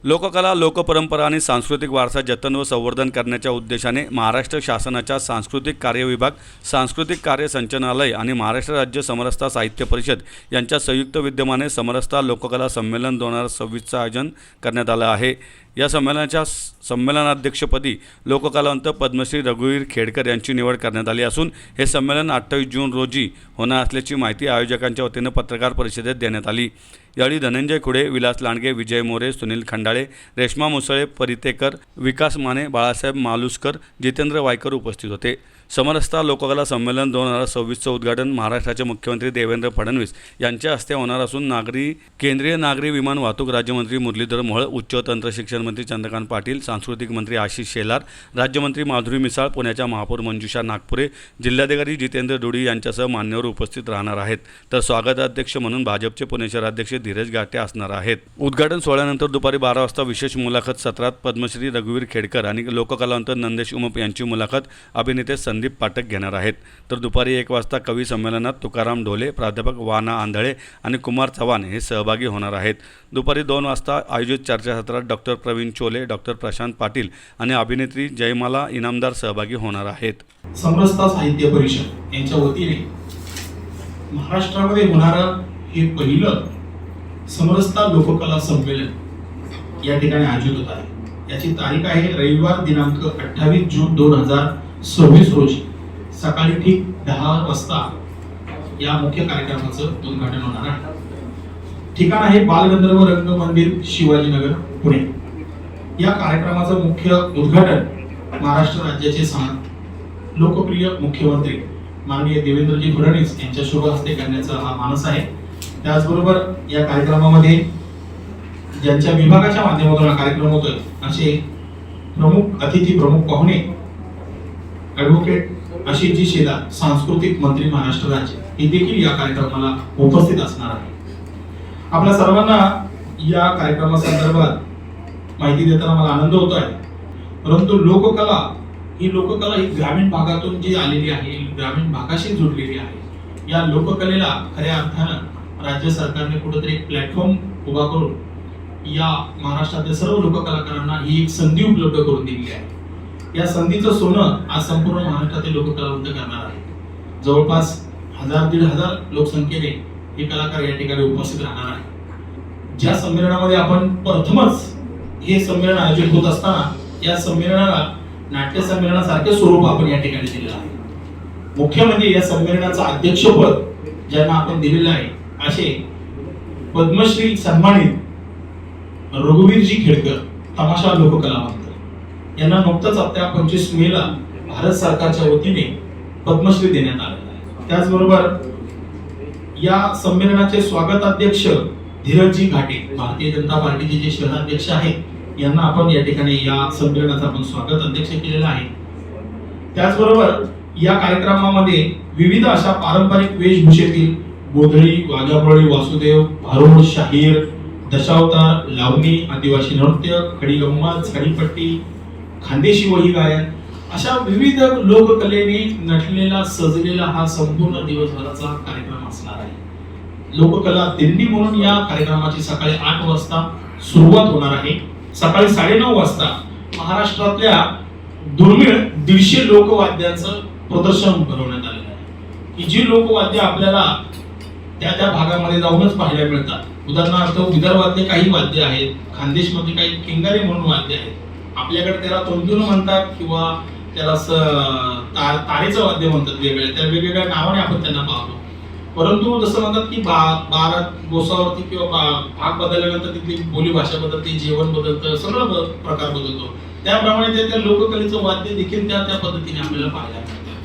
लोककला, लोकपरंपरा आणि सांस्कृतिक वारसा जतन व संवर्धन करण्याच्या उद्देशाने महाराष्ट्र शासनाच्या सांस्कृतिक कार्य विभाग, सांस्कृतिक कार्य संचालनालय आणि महाराष्ट्र राज्य समरसता साहित्य परिषद यांच्या संयुक्त विद्यमाने समरसता लोककला संमेलन 2026चं आयोजन करण्यात आलं आहे। या संमेलनाच्या संमेलनाध्यक्षपदी लोककलावंत पद्मश्री रघुवीर खेडकर यांची निवड करण्यात आली असून हे संमेलन 28 जून रोजी होणार असल्याची माहिती आयोजकांच्या वतीने पत्रकार परिषदेत देण्यात आली। यावेळी धनंजय खुडे, विलास लांडगे, विजय मोरे, सुनील खंडाळे, रेश्मा मुसळे, परितेकर, विकास माने, बाळासाहेब मालुसकर, जितेंद्र वायकर उपस्थित होते। समरसता लोककला संमेलन 2026चं उद्घाटन महाराष्ट्राचे मुख्यमंत्री देवेंद्र फडणवीस यांच्या हस्ते होणार असून केंद्रीय नागरी विमान वाहतूक राज्यमंत्री मुरलीधर मोहोळ, उच्च व तंत्र शिक्षण मंत्री चंद्रकांत पाटील, सांस्कृतिक मंत्री आशिष शेलार, राज्यमंत्री माधुरी मिसाळ, पुण्याच्या महापौर मंजुषा नागपुरे, जिल्हाधिकारी जितेंद्र डोडी यांच्यासह मान्यवर उपस्थित राहणार आहेत। तर स्वागताध्यक्ष म्हणून भाजपचे पुणे शहराध्यक्ष धीरज गाठे असणार आहेत। उद्घाटन सोहळ्यानंतर दुपारी 12 वाजता विशेष मुलाखत सत्रात पद्मश्री रघुवीर खेडकर आणि लोककलावंत नंदेश उमप यांची मुलाखत अभिनेते संदीप पाठक घेणार आहेत। तर दुपारी 1 वाजता कवी संमेलनात तुकाराम ढोले, प्राध्यापक वाना आंधळे आणि कुमार चव्हाण हे सहभागी होणार आहेत। दुपारी 2 वाजता आयोजित चर्चासत्रात डॉक्टर प्रवीण चोले, डॉक्टर प्रशांत पाटील आणि अभिनेत्री जयमाला इनामदार सहभागी होणार आहेत। समरसता साहित्य परिषद यांच्या वतीने महाराष्ट्रामध्ये होणारं हे पहिलं समरसता लोककला संमेलन या ठिकाणी आयोजित होत आहे। याची तारीख आहे रविवार दिनांक 28 जून 2026 रोजी सकाळी ठीक 10 वाजता या मुख्य कार्यक्रमाचं उद्घाटन होणार आहे। ठिकाण आहे बालगंधर्व रंगमंदिर, शिवाजीनगर, पुणे। या कार्यक्रमाचं मुख्य उद्घाटन महाराष्ट्र राज्याचे लोकप्रिय मुख्यमंत्री माननीय देवेंद्रजी फडणवीस यांच्या शुभ हस्ते करण्याचा हा मानस आहे। त्याचबरोबर या कार्यक्रमामध्ये ज्यांच्या विभागाच्या माध्यमातून हा कार्यक्रम होतोय असे प्रमुख अतिथी, प्रमुख पाहुणे ॲडव्होकेट आशिषजी शेलार, सांस्कृतिक मंत्री महाराष्ट्र राज्य हे देखील या कार्यक्रमाला उपस्थित असणार आहे। आपल्या सर्वांना या कार्यक्रमासंदर्भात माहिती देताना मला आनंद होतो आहे, परंतु लोककला ही ग्रामीण भागातून जी आलेली आहे, ग्रामीण भागाशी जोडलेली आहे। या लोककलेला खऱ्या अर्थानं राज्य सरकारने कुठेतरी एक प्लॅटफॉर्म उभा करून या महाराष्ट्रातील सर्व लोककलाकारांना ही एक संधी उपलब्ध करून दिली आहे। या संधीचं सोनं आज संपूर्ण महाराष्ट्रातील लोककलावंत करणार आहे। जवळपास 1000-1500 लोकसंख्येने हे कलाकार या ठिकाणी उपस्थित राहणार आहे। ज्या संमेलनामध्ये आपण प्रथमच हे संमेलन आयोजित होत असताना या संमेलनाला नाट्य संमेलनासारखे स्वरूप आपण या ठिकाणी दिलेलं आहे। मुख्य म्हणजे या संमेलनाचं अध्यक्षपद ज्यांना आपण दिलेलं आहे असे पद्मश्री सन्मानित रघुवीरजी खेडकर, तमाशा लोककलावंत यांना नुकतंच आता 25 मेला भारत सरकारच्या वतीने पद्मश्री देण्यात आलेला आहे। त्याचबरोबर या संमेलनाचे स्वागताध्यक्ष धीरजजी गाठे, भारतीय जनता पार्टीचे जे शहराध्यक्ष आहेत यांना आपण या ठिकाणी या संमेलनाचा आपण स्वागत अध्यक्ष केलेला आहे। त्याचबरोबर या कार्यक्रमामध्ये विविध अशा पारंपरिक वेशभूषेतील गोधळी, वाघाबळी, वासुदेव, भारुड, शाहीर, दशावतार, लावणी, आदिवासी नृत्य, खडीगंमत, झाडीपट्टी, खानदेशी वही गायन अशा विविध लोककलेने नटलेला, सजलेला हा संपूर्ण दिवसभराचा कार्यक्रम असणार आहे। लोककला दिंडी म्हणून या कार्यक्रमाची सकाळी 8 वाजता सुरुवात होणार आहे। सकाळी 9:30 वाजता महाराष्ट्रातल्या दुर्मिळ 150 लोकवाद्यांचं प्रदर्शन भरवण्यात आलेलं आहे की जी लोकवाद्य आपल्याला त्या भागामध्ये जाऊनच पाहायला मिळतात। उदाहरणार्थ विदर्भातले काही वाद्य आहेत, खानदेशमध्ये काही किंगारी म्हणून वाद्य आहेत, आपल्याकडे त्याला तोंडून म्हणतात किंवा त्याला तारेचं वाद्य म्हणतात, त्या वेगवेगळ्या नावाने आपण त्यांना पाहतो। परंतु जसं म्हणतात की 12 गोसावरती किंवा भाग बदलल्यानंतर तिथली बोली भाषा बदलते, जेवण बदलतं, सगळं प्रकार बदलतो। त्याप्रमाणे त्या लोककलेचं वाद्य देखील त्या पद्धतीने आपल्याला पाहायला मिळतं।